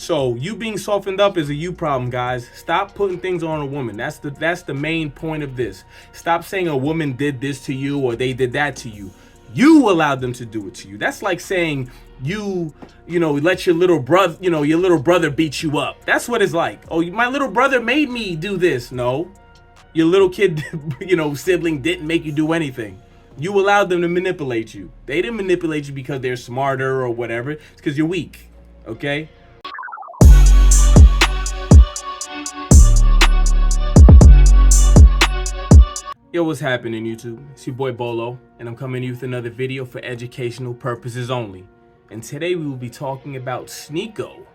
So you being softened up is a you problem, guys. Stop putting things on a woman. That's the main point of this. Stop saying a woman did this to you or they did that to you. You allowed them to do it to you. That's like saying you let your little brother, your little brother beat you up. That's what it's like. Oh, my little brother made me do this. No, your little kid, sibling didn't make you do anything. You allowed them to manipulate you. They didn't manipulate you because they're smarter or whatever. It's because you're weak. Okay? Yo, what's happening, YouTube? It's your boy Bolo, and I'm coming to you with another video for educational purposes only. And today we will be talking about Sneako,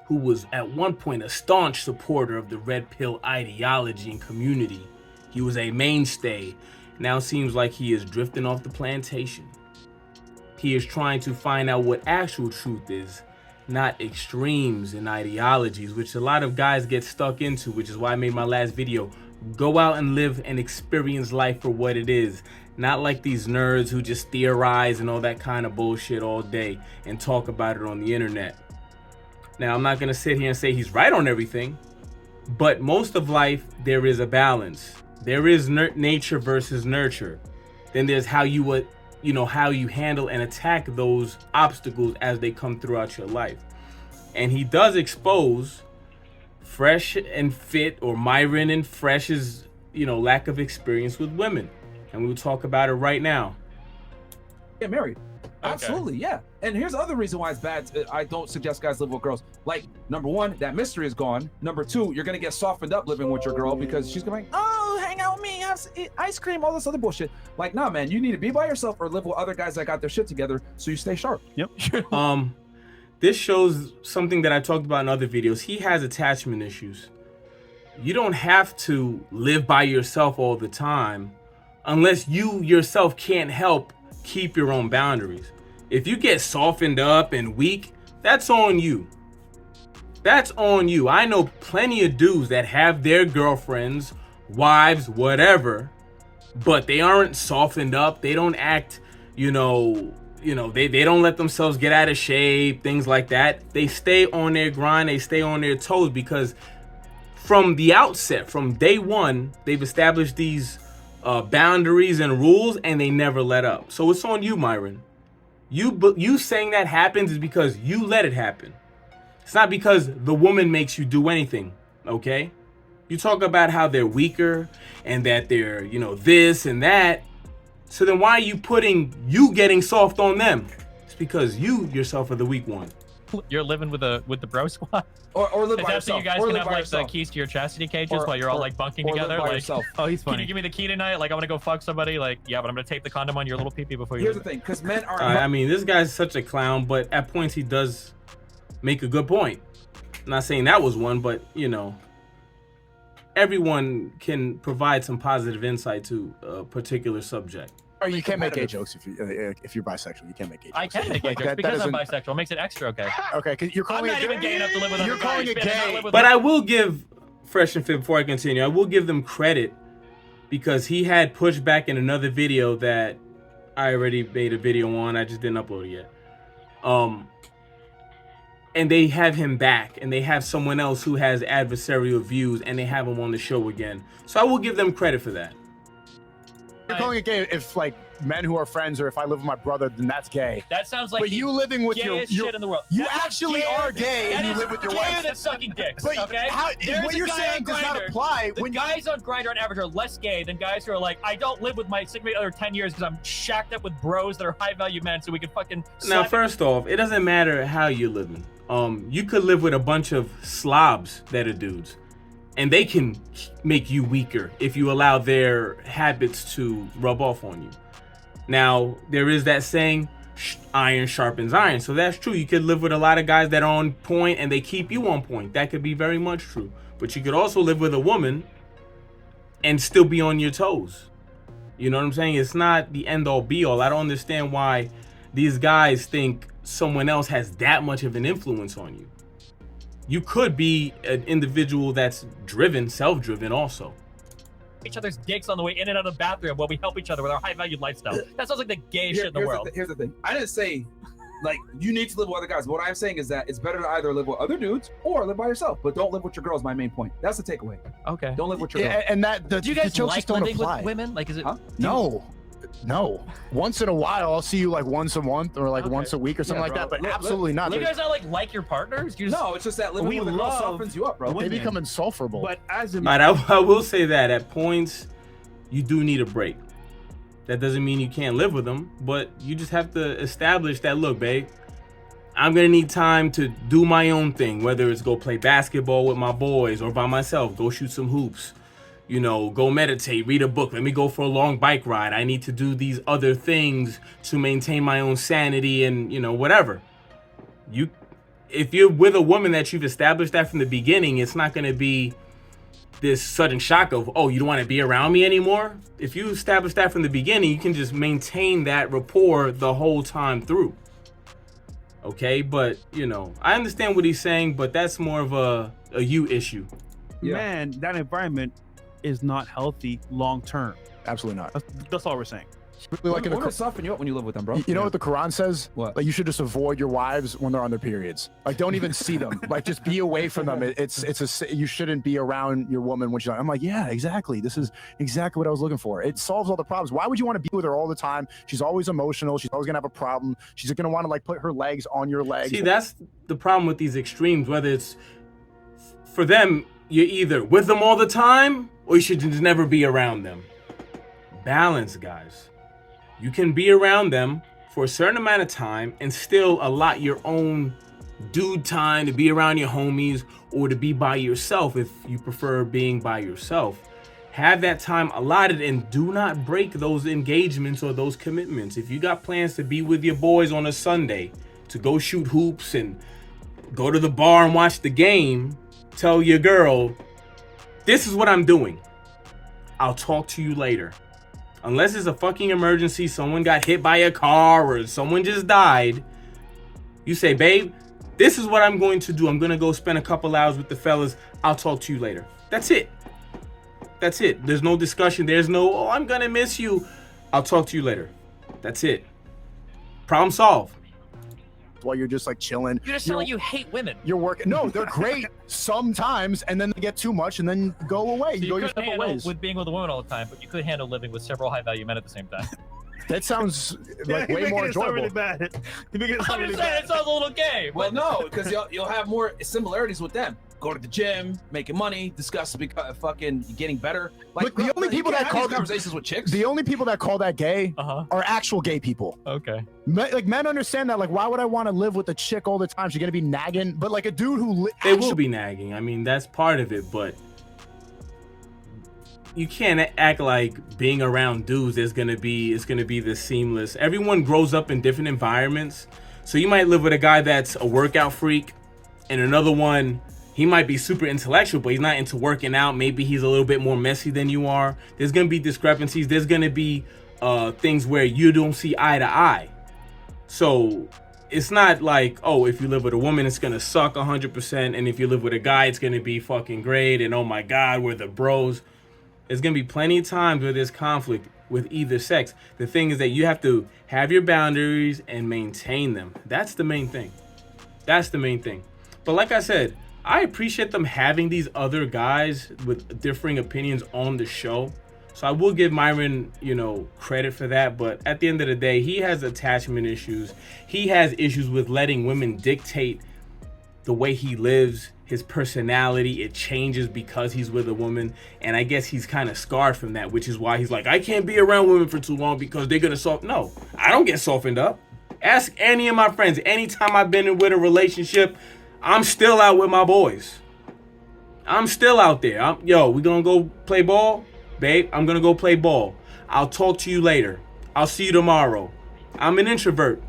who was at one point a staunch supporter of the red pill ideology and community. He was a mainstay. Now seems like he is drifting off the plantation. He is trying to find out what actual truth is, not extremes and ideologies, which a lot of guys get stuck into, which is why I made my last video. Go out and live and experience life for what it is, not like these nerds who just theorize and all that kind of bullshit all day and talk about it on the internet. Now, I'm not going to sit here and say he's right on everything, but most of life, there is a balance. There is nature versus nurture. Then there's how you would, how you handle and attack those obstacles as they come throughout your life. And he does expose Fresh and Fit, or Myron and Fresh's, lack of experience with women. And we'll talk about it right now. Get married. Absolutely, yeah. And here's the other reason why it's bad. I don't suggest guys live with girls. Like, number one, that mystery is gone. Number two, you're going to get softened up living with your girl because she's going to be like, oh, hang out with me, have ice cream, all this other bullshit. Like, nah, man, you need to be by yourself or live with other guys that got their shit together so you stay sharp. Yep. This shows something that I talked about in other videos. He has attachment issues. You don't have to live by yourself all the time unless you yourself can't help keep your own boundaries. If you get softened up and weak, that's on you. That's on you. I know plenty of dudes that have their girlfriends, wives, whatever, but they aren't softened up. They don't act, they don't let themselves get out of shape, things like that. They stay on their grind, they stay on their toes because from the outset, from day one, they've established these boundaries and rules and they never let up. So it's on you, Myron. You saying that happens is because you let it happen. It's not because the woman makes you do anything, okay? You talk about how they're weaker and that they're, this and that. So then why are you putting you getting soft on them? It's because you yourself are the weak one. You're living with the bro squad, or live by yourself. So you guys or can live have by like yourself. the keys to your chastity cages while you're all like bunking together. Live by Like, yourself. oh, he's funny. Can funny. you give me the key tonight? Like, I want to go fuck somebody. Like, yeah, but I'm gonna tape the condom on your little pee-pee before you. Here's the leave. thing, because men are. I mean, this guy's such a clown, but at points he does make a good point. I'm not saying that was one, but everyone can provide some positive insight to a particular subject. Or you can't make gay jokes if you're bisexual. You can't make gay jokes. I can make gay Like, jokes that because I'm doesn't- bisexual. It makes it extra okay. Okay, because you're I'm calling not it even gay enough to live with You're other calling guys, it man. I'm not gay. living with But them. I will give Fresh and Fit, before I continue, I will give them credit because he had pushback in another video that I already made a video on. I just didn't upload it yet. And they have him back, and they have someone else who has adversarial views, and they have him on the show again. So I will give them credit for that. You're calling it gay if like men who are friends, or if I live with my brother, then that's gay. That sounds like But the you living with gayest your shit in the world. you That's actually gay- are gay and that you is live with your gayer wife. than sucking dicks. But okay? how, There's what a you're guy saying on does not Grindr. apply. The guys on Grindr on average are less gay than guys who are like, I don't live with my significant other 10 years because I'm shacked up with bros that are high value men, so we can fucking. Now, slap first off, it doesn't matter how you're living. You could live with a bunch of slobs that are dudes, and they can make you weaker if you allow their habits to rub off on you. Now, there is that saying, iron sharpens iron. So that's true. You could live with a lot of guys that are on point and they keep you on point. That could be very much true. But you could also live with a woman and still be on your toes. You know what I'm saying? It's not the end all be all. I don't understand why these guys think someone else has that much of an influence on you. You could be an individual that's driven, self-driven also. each other's dicks on the way in and out of the bathroom while we help each other with our high-value lifestyle. That sounds like the gayest shit in the world. Here's the thing. I didn't say Like, you need to live with other guys. What I'm saying is that it's better to either live with other dudes or live by yourself, but don't live with your girl is my main point. That's the takeaway. Okay. Don't live with your girl. Yeah, and that the Do you guys jokes like just don't living apply. with women? Like, is it? Huh? No. Once in a while, I'll see you like once a month or like Okay. once a week or something Yeah, like that. bro. But Look, absolutely not. You guys not like your partners? You just, No, it's just that living We with a girl love softens you up, bro. They women. become insufferable. But as a All right, I will say that at points, you do need a break. That doesn't mean you can't live with them, but you just have to establish that, look, babe, I'm going to need time to do my own thing, whether it's go play basketball with my boys or by myself, go shoot some hoops, you know, go meditate, read a book, let me go for a long bike ride. I need to do these other things to maintain my own sanity and, you know, whatever. If you're with a woman that you've established that from the beginning, it's not going to be this sudden shock of, oh, you don't want to be around me anymore. If you establish that from the beginning, you can just maintain that rapport the whole time through. Okay, but you know, I understand what he's saying, but that's more of a you issue. Yeah. man, that environment is not healthy long term. Absolutely not. That's all we're saying. Really, like in the Women soften you up when you live with them, bro. You know what the Quran says? What? Like you should just avoid your wives when they're on their periods. Like don't even see them. Like just be away from them. You shouldn't be around your woman when she's on. I'm like, yeah, exactly. This is exactly what I was looking for. It solves all the problems. Why would you want to be with her all the time? She's always emotional. She's always gonna have a problem. She's gonna want to like put her legs on your legs. See, that's the problem with these extremes. Whether it's for them, you're either with them all the time or you should just never be around them. Balance, guys. You can be around them for a certain amount of time and still allot your own dude time to be around your homies or to be by yourself if you prefer being by yourself. Have that time allotted and do not break those engagements or those commitments. If you got plans to be with your boys on a Sunday, to go shoot hoops and go to the bar and watch the game, tell your girl, this is what I'm doing. I'll talk to you later. Unless it's a fucking emergency, someone got hit by a car or someone just died, you say, babe, this is what I'm going to do. I'm going to go spend a couple hours with the fellas. I'll talk to you later. That's it. That's it. There's no discussion. There's no, oh, I'm going to miss you. I'll talk to you later. That's it. Problem solved. While you're just like chilling. you just sound like you hate women. You're working. No, they're great sometimes, and then they get too much, and then go away. So you go you your couldn't separate handle ways. with being with a woman all the time, but you could handle living with several high-value men at the same time. That sounds like You're way making more it sound really enjoyable. bad. You're making it I'm sound really just saying, bad. it sounds a little gay. Well, no, because you'll have more similarities with them. Go to the gym, making money, discuss fucking getting better. Like Look, the only people you that can't have call these conversations with chicks. The only people that call that gay Uh-huh. are actual gay people. Okay. Like men understand that. Like, why would I want to live with a chick all the time? She's gonna be nagging. But like a dude who They will be nagging. I mean, that's part of it, but you can't act like being around dudes it's gonna be this seamless. Everyone grows up in different environments. So you might live with a guy that's a workout freak and another one, he might be super intellectual, but he's not into working out. Maybe he's a little bit more messy than you are. There's gonna be discrepancies. There's gonna be things where you don't see eye to eye. So it's not like, oh, if you live with a woman, it's gonna suck 100%, and if you live with a guy, it's gonna be fucking great, and oh my God, we're the bros. There's gonna be plenty of times where there's conflict with either sex. The thing is that you have to have your boundaries and maintain them. That's the main thing. That's the main thing. But like I said, I appreciate them having these other guys with differing opinions on the show. So I will give Myron, credit for that. But at the end of the day, he has attachment issues. He has issues with letting women dictate the way he lives, his personality. It changes because he's with a woman. And I guess he's kind of scarred from that, which is why he's like, I can't be around women for too long because they're going to soften. No, I don't get softened up. Ask any of my friends. Anytime I've been in with a relationship, I'm still out with my boys. I'm still out there. We gonna go play ball? Babe, I'm gonna go play ball. I'll talk to you later. I'll see you tomorrow. I'm an introvert,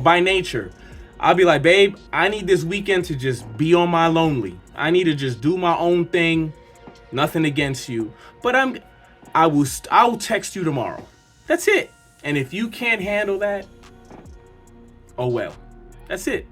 by nature. I'll be like, babe, I need this weekend to just be on my lonely. I need to just do my own thing. Nothing against you. But I will text you tomorrow. That's it. And if you can't handle that, oh well. That's it.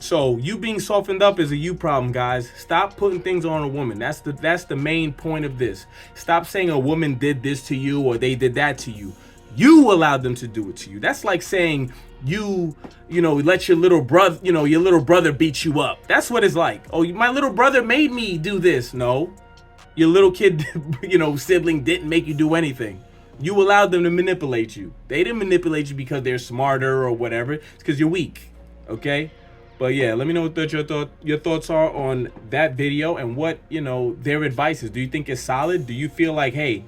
So you being softened up is a you problem, guys. Stop putting things on a woman. That's the main point of this. Stop saying a woman did this to you or they did that to you. You allowed them to do it to you. That's like saying you know, let your little brother, you know, your little brother beat you up. That's what it's like. Oh, my little brother made me do this. No, your little kid, you know, sibling didn't make you do anything. You allowed them to manipulate you. They didn't manipulate you because they're smarter or whatever. It's because you're weak. Okay. But yeah, let me know what your thoughts are on that video and what, you know, their advice is. Do you think it's solid? Do you feel like, hey,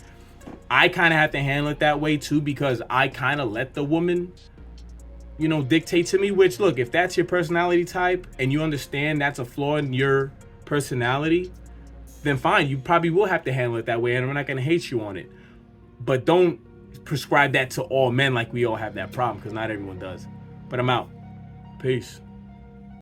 I kind of have to handle it that way too because I kind of let the woman, you know, dictate to me? Which, look, if that's your personality type and you understand that's a flaw in your personality, then fine, you probably will have to handle it that way and we're not going to hate you on it. But don't prescribe that to all men like we all have that problem, because not everyone does. But I'm out. Peace.